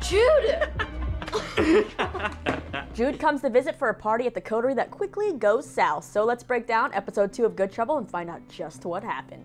Jude! Jude comes to visit for a party at the coterie that quickly goes south. So let's break down episode 2 of Good Trouble and find out just what happened.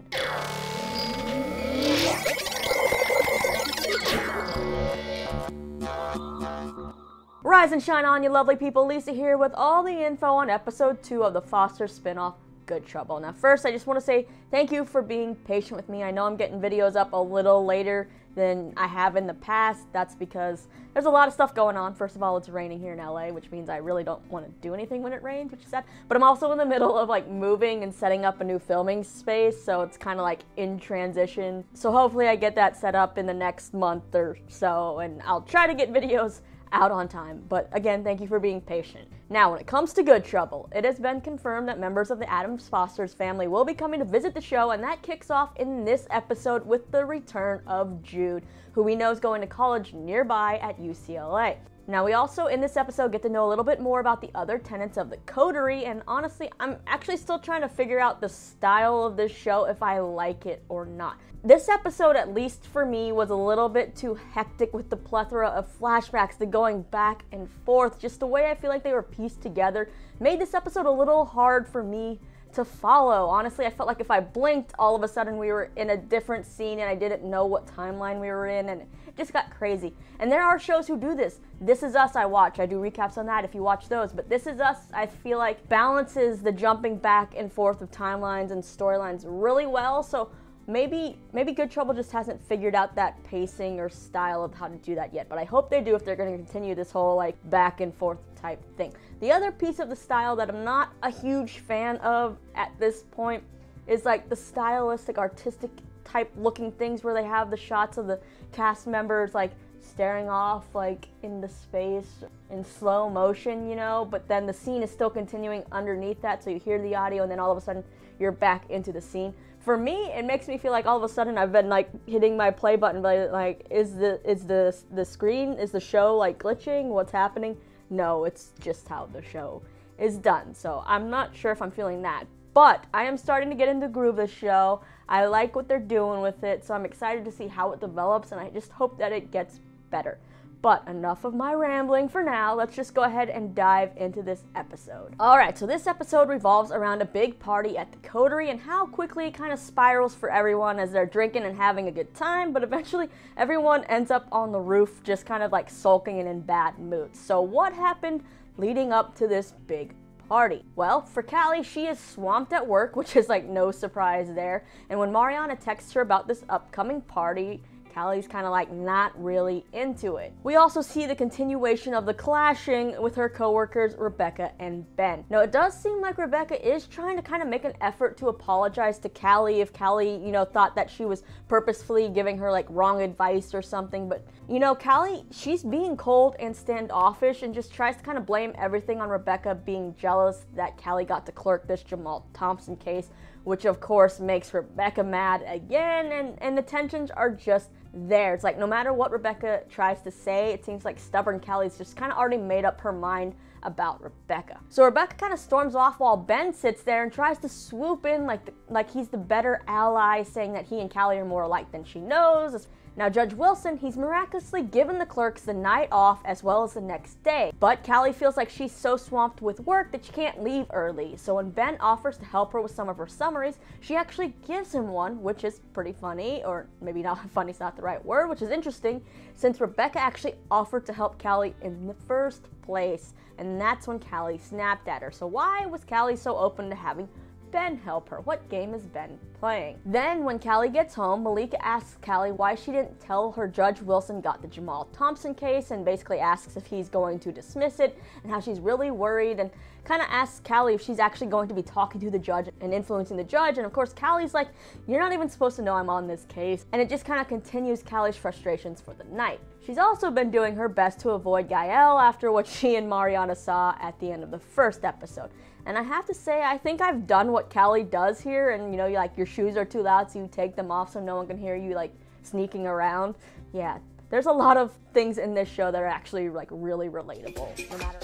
Rise and shine on, you lovely people. Lisa here with all the info on episode 2 of the Foster spinoff, Good Trouble. Now first, I just want to say thank you for being patient with me. I know I'm getting videos up a little later than I have in the past. That's because there's a lot of stuff going on. First of all, it's raining here in LA, which means I really don't want to do anything when it rains, which is sad. But I'm also in the middle of like moving and setting up a new filming space, so it's kind of like in transition. So hopefully I get that set up in the next month or so, and I'll try to get videos out on time. But again, thank you for being patient. Now, when it comes to Good Trouble, it has been confirmed that members of the Addams Foster's family will be coming to visit the show, and that kicks off in this episode with the return of Jude, who we know is going to college nearby at UCLA. Now, we also, in this episode, get to know a little bit more about the other tenants of the coterie, and honestly, I'm actually still trying to figure out the style of this show, if I like it or not. This episode, at least for me, was a little bit too hectic with the plethora of flashbacks, the going back and forth. Just the way I feel like they were pieced together made this episode a little hard for me to follow. Honestly, I felt like if I blinked, all of a sudden we were in a different scene and I didn't know what timeline we were in, and it just got crazy. And there are shows who do this. This Is Us I watch. I do recaps on that if you watch those. But This Is Us, I feel like, balances the jumping back and forth of timelines and storylines really well. So maybe Good Trouble just hasn't figured out that pacing or style of how to do that yet, but I hope they do if they're going to continue this whole like back and forth type thing. The other piece of the style that I'm not a huge fan of at this point is like the stylistic, artistic type looking things where they have the shots of the cast members like staring off like into space in slow motion, you know, but then the scene is still continuing underneath that, so you hear the audio and then all of a sudden you're back into the scene. For me, it makes me feel like all of a sudden I've been like hitting my play button, but like, is the screen, is the show like glitching? What's happening? No, it's just how the show is done. So I'm not sure if I'm feeling that, but I am starting to get into the groove of the show. I like what they're doing with it, so I'm excited to see how it develops, and I just hope that it gets better. But enough of my rambling for now. Let's just go ahead and dive into this episode. Alright, so this episode revolves around a big party at the coterie and how quickly it kind of spirals for everyone as they're drinking and having a good time, but eventually everyone ends up on the roof just kind of like sulking and in bad moods. So what happened leading up to this big party? Well, for Callie, she is swamped at work, which is like no surprise there, and when Mariana texts her about this upcoming party, Callie's kind of like not really into it. We also see the continuation of the clashing with her coworkers Rebecca and Ben. Now, it does seem like Rebecca is trying to kind of make an effort to apologize to Callie if Callie, you know, thought that she was purposefully giving her like wrong advice or something. But, you know, Callie, she's being cold and standoffish and just tries to kind of blame everything on Rebecca being jealous that Callie got to clerk this Jamal Thompson case, which of course makes Rebecca mad again, and the tensions are just there. It's like no matter what Rebecca tries to say, it seems like stubborn Callie's just kind of already made up her mind about Rebecca. So Rebecca kind of storms off while Ben sits there and tries to swoop in like he's the better ally, saying that he and Callie are more alike than she knows. Now, Judge Wilson, he's miraculously given the clerks the night off as well as the next day, but Callie feels like she's so swamped with work that she can't leave early. So when Ben offers to help her with some of her summaries, she actually gives him one, which is pretty funny, or maybe not funny is not the right word, which is interesting since Rebecca actually offered to help Callie in the first place, and that's when Callie snapped at her. So why was Callie so open to having Ben help her? What game is Ben playing? Then when Callie gets home, Malika asks Callie why she didn't tell her Judge Wilson got the Jamal Thompson case, and basically asks if he's going to dismiss it and how she's really worried, and kind of asks Callie if she's actually going to be talking to the judge and influencing the judge. And of course Callie's like, you're not even supposed to know I'm on this case, and it just kind of continues Callie's frustrations for the night. She's also been doing her best to avoid Gael after what she and Mariana saw at the end of the first episode. And I have to say, I think I've done what Callie does here, and you know, like your shoes are too loud, so you take them off so no one can hear you like sneaking around. Yeah, there's a lot of things in this show that are actually like really relatable, no matter.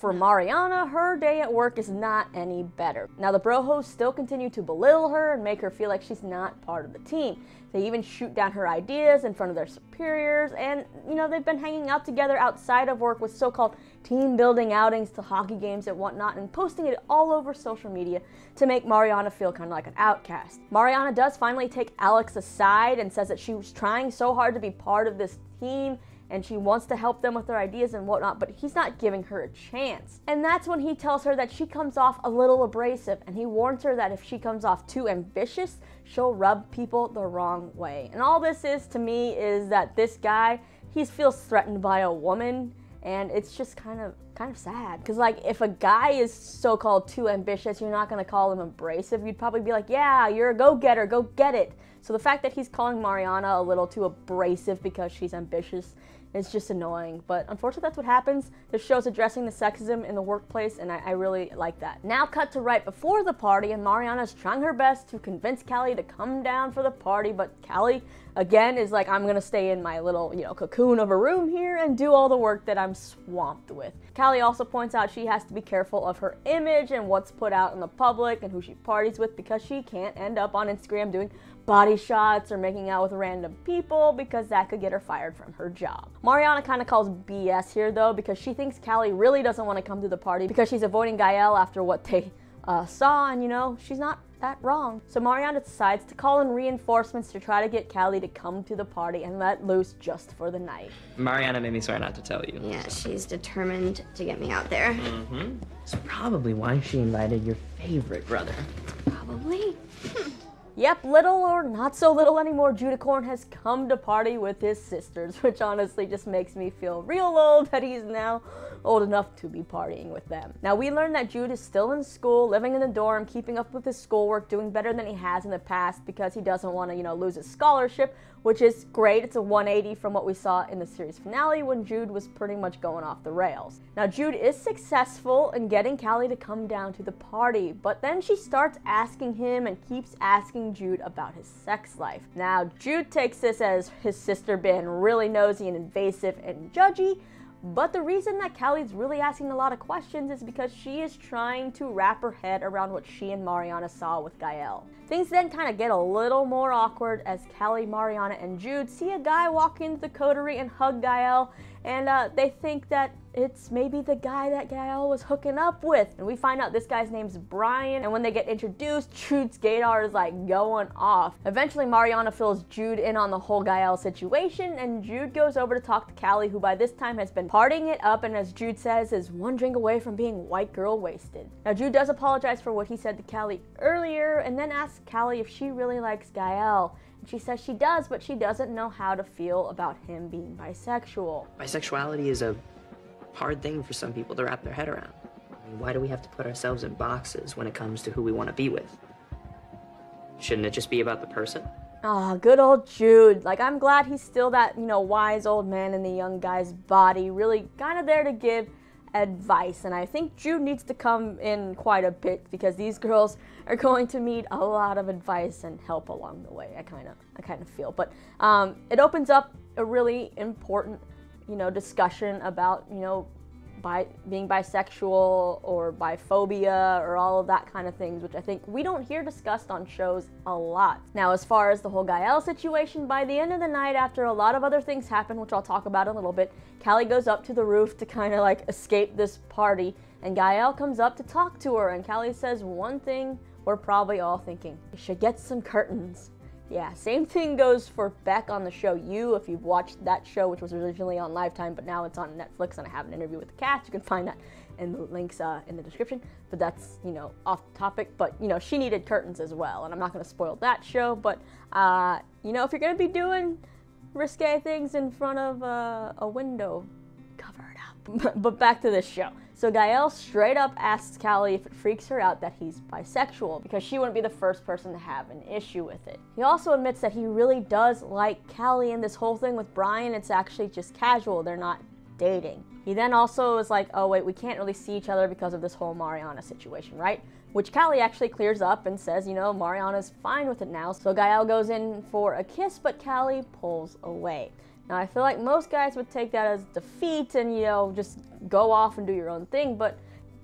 for Mariana, her day at work is not any better. Now the brojos still continue to belittle her and make her feel like she's not part of the team. They even shoot down her ideas in front of their superiors, and they've been hanging out together outside of work with so-called team building outings to hockey games and whatnot, and posting it all over social media to make Mariana feel kind of like an outcast. Mariana does finally take Alex aside and says that she was trying so hard to be part of this team and she wants to help them with their ideas and whatnot, but he's not giving her a chance. And that's when he tells her that she comes off a little abrasive, and he warns her that if she comes off too ambitious, she'll rub people the wrong way. And all this is, to me, is that this guy, he feels threatened by a woman, and it's just kind of sad. Because like, if a guy is so-called too ambitious, you're not gonna call him abrasive. You'd probably be like, yeah, you're a go-getter, go get it. So the fact that he's calling Mariana a little too abrasive because she's ambitious, it's just annoying, but unfortunately that's what happens. This show's addressing the sexism in the workplace, and I really like that. Now cut to right before the party, and Mariana's trying her best to convince Callie to come down for the party, but Callie, again, is like, I'm gonna stay in my little, cocoon of a room here and do all the work that I'm swamped with. Callie also points out she has to be careful of her image and what's put out in the public and who she parties with, because she can't end up on Instagram doing body shots or making out with random people, because that could get her fired from her job. Mariana kind of calls BS here though, because she thinks Callie really doesn't want to come to the party because she's avoiding Gael after what they saw, and she's not that wrong. So Mariana decides to call in reinforcements to try to get Callie to come to the party and let loose just for the night. Mariana made me swear not to tell you. Yeah, she's determined to get me out there. Mm-hmm. It's probably why she invited your favorite brother. Probably. Yep, little or not so little anymore, Judicorn has come to party with his sisters, which honestly just makes me feel real old that he's now old enough to be partying with them. Now we learn that Jude is still in school, living in the dorm, keeping up with his schoolwork, doing better than he has in the past because he doesn't want to, lose his scholarship, which is great. It's a 180 from what we saw in the series finale when Jude was pretty much going off the rails. Now Jude is successful in getting Callie to come down to the party, but then she starts asking him and keeps asking Jude about his sex life. Now Jude takes this as his sister being really nosy and invasive and judgy, but the reason that Callie's really asking a lot of questions is because she is trying to wrap her head around what she and Mariana saw with Gael. Things then kind of get a little more awkward as Callie, Mariana, and Jude see a guy walk into the coterie and hug Gael, and they think that it's maybe the guy that Gael was hooking up with. And we find out this guy's name's Brian, and when they get introduced, Jude's gaydar is like going off. Eventually, Mariana fills Jude in on the whole Gael situation, and Jude goes over to talk to Callie, who by this time has been partying it up, and as Jude says, is one drink away from being white girl wasted. Now Jude does apologize for what he said to Callie earlier, and then asks Callie if she really likes Gael. She says she does, but she doesn't know how to feel about him being bisexual. Bisexuality is a hard thing for some people to wrap their head around. I mean, why do we have to put ourselves in boxes when it comes to who we want to be with? Shouldn't it just be about the person? Ah, good old Jude. Like, I'm glad he's still that, wise old man in the young guy's body, really kind of there to give advice. And I think Jude needs to come in quite a bit because these girls are going to need a lot of advice and help along the way. I kind of feel. But it opens up a really important, discussion about, being bisexual or biphobia or all of that kind of things, which I think we don't hear discussed on shows a lot. Now, as far as the whole Gael situation, by the end of the night, after a lot of other things happen, which I'll talk about in a little bit, Callie goes up to the roof to kind of like escape this party, and Gael comes up to talk to her, and Callie says one thing we're probably all thinking: you should get some curtains. Yeah, same thing goes for Beck on the show You, if you've watched that show, which was originally on Lifetime, but now it's on Netflix, and I have an interview with the cast. You can find that in the links in the description, but that's, off topic. But, she needed curtains as well, and I'm not going to spoil that show, but, if you're going to be doing risque things in front of a window, cover it up. But back to this show. So Gael straight up asks Callie if it freaks her out that he's bisexual, because she wouldn't be the first person to have an issue with it. He also admits that he really does like Callie, and this whole thing with Brian, it's actually just casual. They're not dating. He then also is like, oh wait, we can't really see each other because of this whole Mariana situation, right? Which Callie actually clears up and says, Mariana's fine with it now. So Gael goes in for a kiss, but Callie pulls away. Now, I feel like most guys would take that as defeat and, just go off and do your own thing, but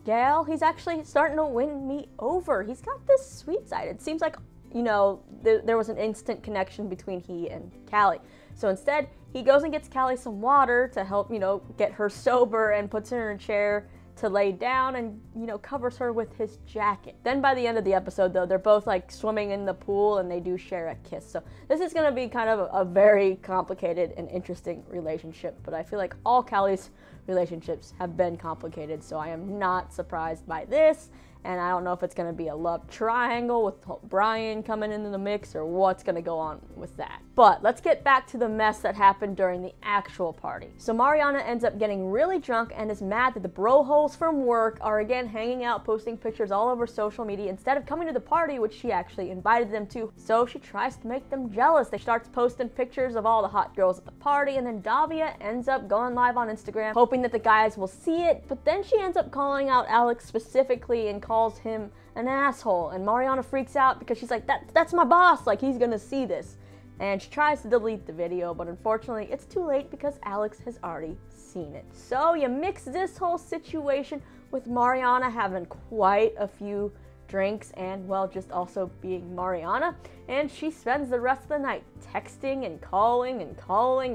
Gael, he's actually starting to win me over. He's got this sweet side. It seems like, there was an instant connection between he and Callie. So instead, he goes and gets Callie some water to help, get her sober, and puts her in a chair to lay down and, covers her with his jacket. Then by the end of the episode, though, they're both like swimming in the pool and they do share a kiss. So this is going to be kind of a very complicated and interesting relationship, but I feel like all Callie's relationships have been complicated, so I am not surprised by this. And I don't know if it's going to be a love triangle with Brian coming into the mix or what's going to go on with that. But let's get back to the mess that happened during the actual party. So Mariana ends up getting really drunk and is mad that the bro holes from work are again hanging out, posting pictures all over social media instead of coming to the party, which she actually invited them to. So she tries to make them jealous. They starts posting pictures of all the hot girls at the party, and then Davia ends up going live on Instagram, hoping that the guys will see it. But then she ends up calling out Alex specifically and calls him an asshole, and Mariana freaks out because she's like, that's my boss, like he's gonna see this. And she tries to delete the video, but unfortunately it's too late because Alex has already seen it. So you mix this whole situation with Mariana having quite a few drinks and, well, just also being Mariana, and she spends the rest of the night texting and calling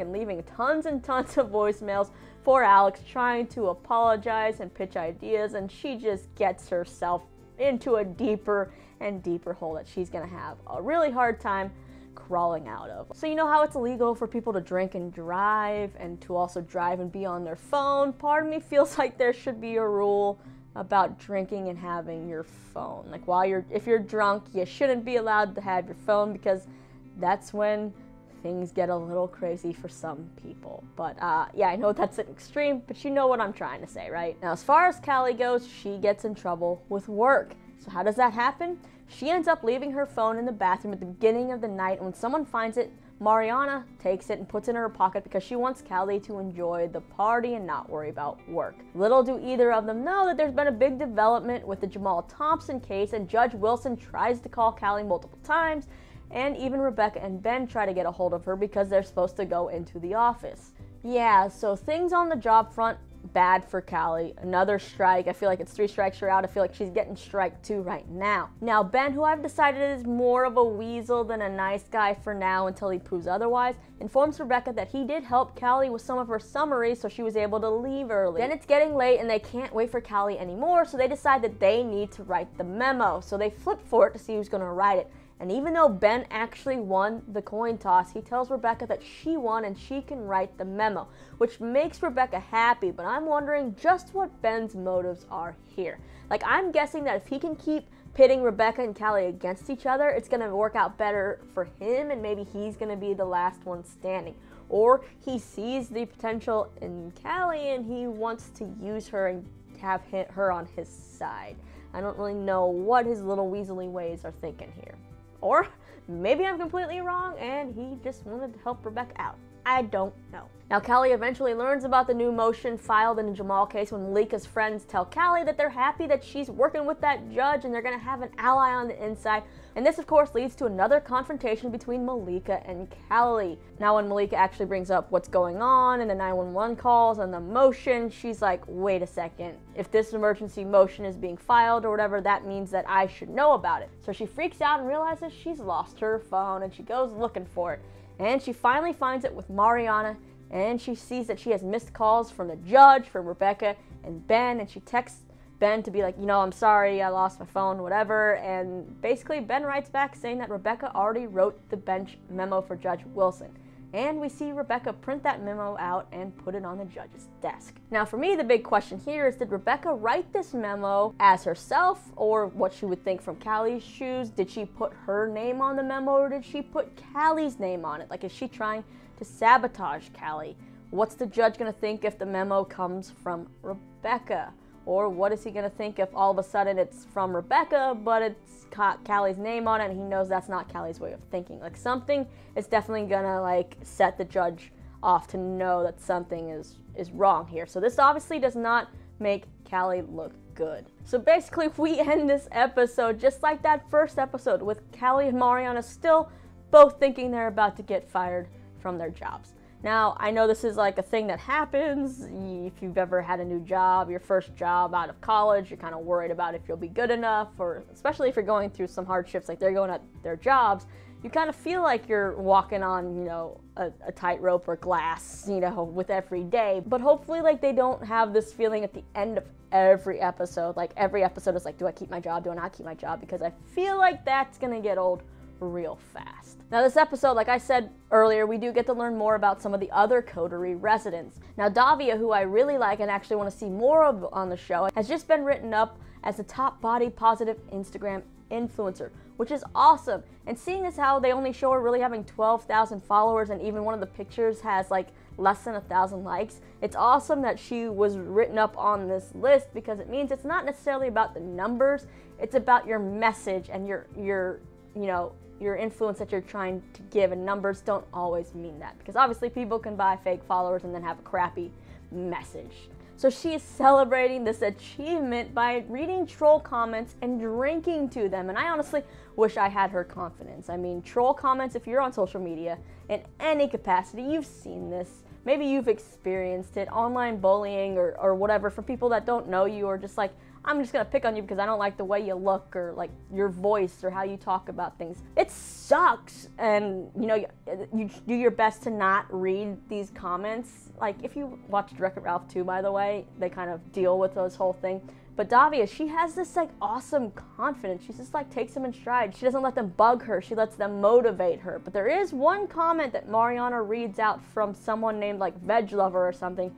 and leaving tons and tons of voicemails for Alex, trying to apologize and pitch ideas, and she just gets herself into a deeper and deeper hole that she's gonna have a really hard time crawling out of. So you know how it's illegal for people to drink and drive, and to also drive and be on their phone? Part of me feels like there should be a rule about drinking and having your phone. Like if you're drunk, you shouldn't be allowed to have your phone, because that's when things get a little crazy for some people. But yeah, I know that's an extreme, but you know what I'm trying to say, right? Now, as far as Callie goes, she gets in trouble with work. So how does that happen? She ends up leaving her phone in the bathroom at the beginning of the night, and when someone finds it, Mariana takes it and puts it in her pocket because she wants Callie to enjoy the party and not worry about work. Little do either of them know that there's been a big development with the Jamal Thompson case, and Judge Wilson tries to call Callie multiple times, and even Rebecca and Ben try to get a hold of her because they're supposed to go into the office. Yeah, so things on the job front, bad for Callie. Another strike. I feel like it's 3 strikes her out. I feel like she's getting strike 2 right now. Now, Ben, who I've decided is more of a weasel than a nice guy for now until he proves otherwise, informs Rebecca that he did help Callie with some of her summaries, so she was able to leave early. Then it's getting late and they can't wait for Callie anymore, so they decide that they need to write the memo. So they flip for it to see who's going to write it. And even though Ben actually won the coin toss, he tells Rebecca that she won and she can write the memo, which makes Rebecca happy, but I'm wondering just what Ben's motives are here. Like, I'm guessing that if he can keep pitting Rebecca and Callie against each other, it's going to work out better for him, and maybe he's going to be the last one standing. Or he sees the potential in Callie and he wants to use her and have her on his side. I don't really know what his little weaselly ways are thinking here. Or maybe I'm completely wrong and he just wanted to help Rebecca out. I don't know. Now, Callie eventually learns about the new motion filed in the Jamal case when Malika's friends tell Callie that they're happy that she's working with that judge and they're going to have an ally on the inside. And this, of course, leads to another confrontation between Malika and Callie. Now, when Malika actually brings up what's going on and the 911 calls and the motion, she's like, wait a second. If this emergency motion is being filed or whatever, that means that I should know about it. So she freaks out and realizes she's lost her phone, and she goes looking for it. And she finally finds it with Mariana, and she sees that she has missed calls from the judge, from Rebecca and Ben, and she texts Ben to be like, I'm sorry, I lost my phone, whatever. And basically Ben writes back saying that Rebecca already wrote the bench memo for Judge Wilson. And we see Rebecca print that memo out and put it on the judge's desk. Now, for me, the big question here is, did Rebecca write this memo as herself, or what she would think from Callie's shoes? Did she put her name on the memo, or did she put Callie's name on it? Like, is she trying to sabotage Callie? What's the judge going to think if the memo comes from Rebecca? Or what is he going to think if all of a sudden it's from Rebecca, but it's got Callie's name on it and he knows that's not Callie's way of thinking? Like, something is definitely going to, set the judge off to know that something is wrong here. So this obviously does not make Callie look good. So basically, we end this episode just like that first episode, with Callie and Mariana still both thinking they're about to get fired from their jobs. Now, I know this is like a thing that happens. If you've ever had a new job, your first job out of college, you're kind of worried about if you'll be good enough, or especially if you're going through some hardships like they're going at their jobs, you kind of feel like you're walking on, a tightrope or glass, with every day. But hopefully, like, they don't have this feeling at the end of every episode. Like, every episode is like, do I keep my job? Do I not keep my job? Because I feel like that's gonna get old real fast. Now, this episode, like I said earlier, we do get to learn more about some of the other Coterie residents. Now, Davia, who I really like and actually want to see more of on the show, has just been written up as the top body positive Instagram influencer, which is awesome. And seeing as how they only show her really having 12,000 followers, and even one of the pictures has like less than 1,000 likes, it's awesome that she was written up on this list, because it means it's not necessarily about the numbers, it's about your message and your influence that you're trying to give, and numbers don't always mean that, because obviously people can buy fake followers and then have a crappy message. So she is celebrating this achievement by reading troll comments and drinking to them, and I honestly wish I had her confidence. I mean, troll comments, if you're on social media in any capacity, you've seen this. Maybe you've experienced it, online bullying or whatever, from people that don't know you, or just like, I'm just gonna pick on you because I don't like the way you look, or like your voice, or how you talk about things. It sucks, and you do your best to not read these comments. Like, if you watch Wreck-It Ralph 2, by the way, they kind of deal with this whole thing. But Davia, she has this like awesome confidence. She just like takes them in stride. She doesn't let them bug her. She lets them motivate her. But there is one comment that Mariana reads out from someone named like Veg Lover or something,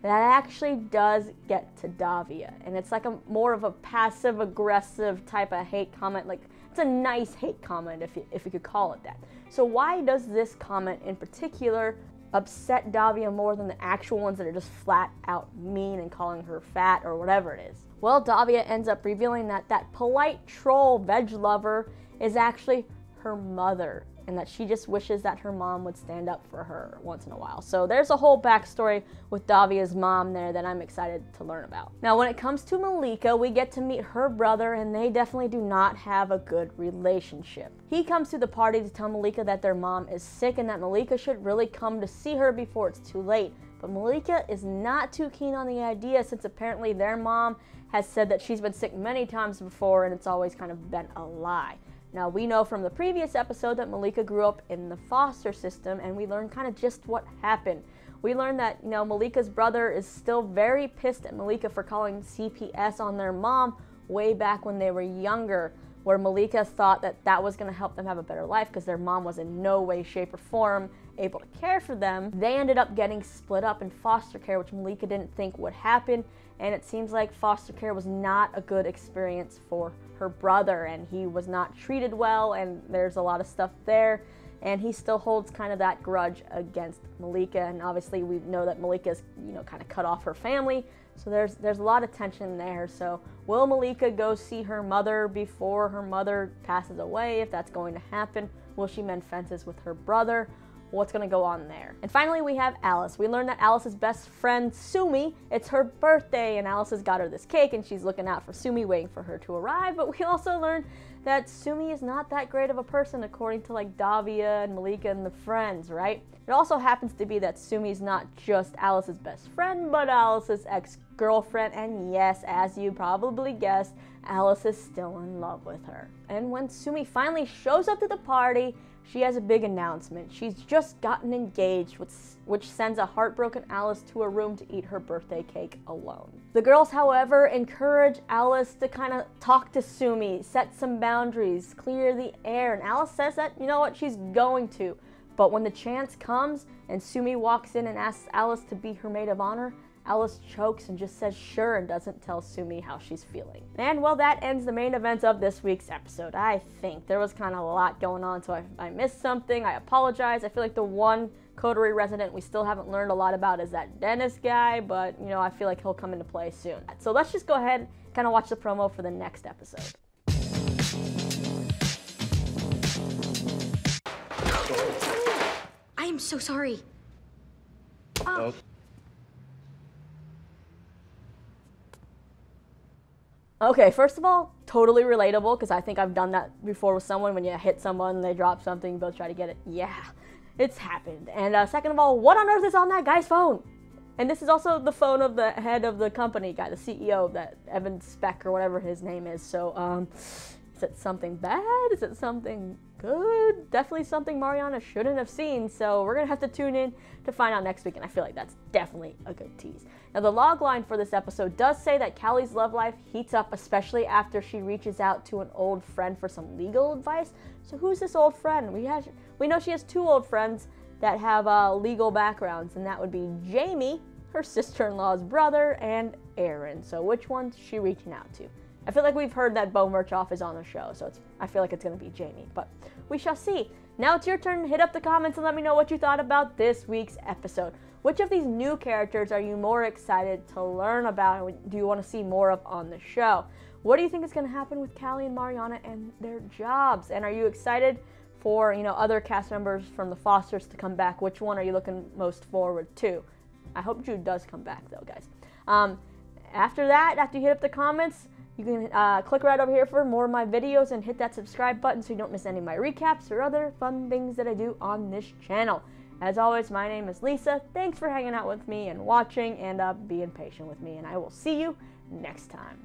that actually does get to Davia, and it's like a more of a passive aggressive type of hate comment. Like, it's a nice hate comment, if you could call it that. So why does this comment in particular upset Davia more than the actual ones that are just flat out mean and calling her fat or whatever it is? Well, Davia ends up revealing that that polite troll Veg Lover is actually her mother, and that she just wishes that her mom would stand up for her once in a while. So there's a whole backstory with Davia's mom there that I'm excited to learn about. Now, when it comes to Malika, we get to meet her brother, and they definitely do not have a good relationship. He comes to the party to tell Malika that their mom is sick and that Malika should really come to see her before it's too late. But Malika is not too keen on the idea, since apparently their mom has said that she's been sick many times before and it's always kind of been a lie. Now, we know from the previous episode that Malika grew up in the foster system, and we learned kind of just what happened. We learned that, Malika's brother is still very pissed at Malika for calling CPS on their mom way back when they were younger, where Malika thought that that was going to help them have a better life because their mom was in no way, shape, or form able to care for them. They ended up getting split up in foster care, which Malika didn't think would happen, and it seems like foster care was not a good experience for her brother, and he was not treated well, and there's a lot of stuff there, and he still holds kind of that grudge against Malika. And obviously we know that Malika's kind of cut off her family, so there's a lot of tension there. So will Malika go see her mother before her mother passes away, if that's going to happen? Will she mend fences with her brother? What's going to go on there? And finally, we have Alice. We learned that Alice's best friend, Sumi, it's her birthday, and Alice has got her this cake, and she's looking out for Sumi, waiting for her to arrive. But we also learned that Sumi is not that great of a person, according to like Davia and Malika and the friends, right? It also happens to be that Sumi's not just Alice's best friend, but Alice's ex-girlfriend, and yes, as you probably guessed, Alice is still in love with her. And when Sumi finally shows up to the party, she has a big announcement. She's just gotten engaged, which sends a heartbroken Alice to a room to eat her birthday cake alone. The girls, however, encourage Alice to kind of talk to Sumi, set some boundaries, clear the air, and Alice says that, she's going to. But when the chance comes and Sumi walks in and asks Alice to be her maid of honor, Alice chokes and just says sure and doesn't tell Sumi how she's feeling. And well, that ends the main events of this week's episode. I think there was kind of a lot going on, so I missed something. I apologize. I feel like the one Coterie resident we still haven't learned a lot about is that Dennis guy, but I feel like he'll come into play soon. So let's just go ahead and kind of watch the promo for the next episode. I am so sorry. Oh. Okay, first of all, totally relatable, because I think I've done that before with someone. When you hit someone, they drop something, you both try to get it. Yeah. it's happened. And second of all, what on earth is on that guy's phone? And this is also the phone of the head of the company guy, the CEO, that Evan Speck or whatever his name is. So, is it something bad? Is it something good? Definitely something Mariana shouldn't have seen. So we're going to have to tune in to find out next week. And I feel like that's definitely a good tease. Now, the log line for this episode does say that Callie's love life heats up, especially after she reaches out to an old friend for some legal advice. So who's this old friend? We know she has two old friends that have legal backgrounds, and that would be Jamie, her sister-in-law's brother, and Aaron. So which one's she reaching out to? I feel like we've heard that Bo Murchoff is on the show, so I feel like it's going to be Jamie, but we shall see. Now it's your turn. Hit up the comments and let me know what you thought about this week's episode. Which of these new characters are you more excited to learn about, and do you want to see more of on the show? What do you think is going to happen with Callie and Mariana and their jobs? And are you excited for, other cast members from the Fosters to come back? Which one are you looking most forward to? I hope Jude does come back, though, guys. After that, after you hit up the comments, you can click right over here for more of my videos and hit that subscribe button so you don't miss any of my recaps or other fun things that I do on this channel. As always, my name is Lisa. Thanks for hanging out with me and watching and being patient with me, and I will see you next time.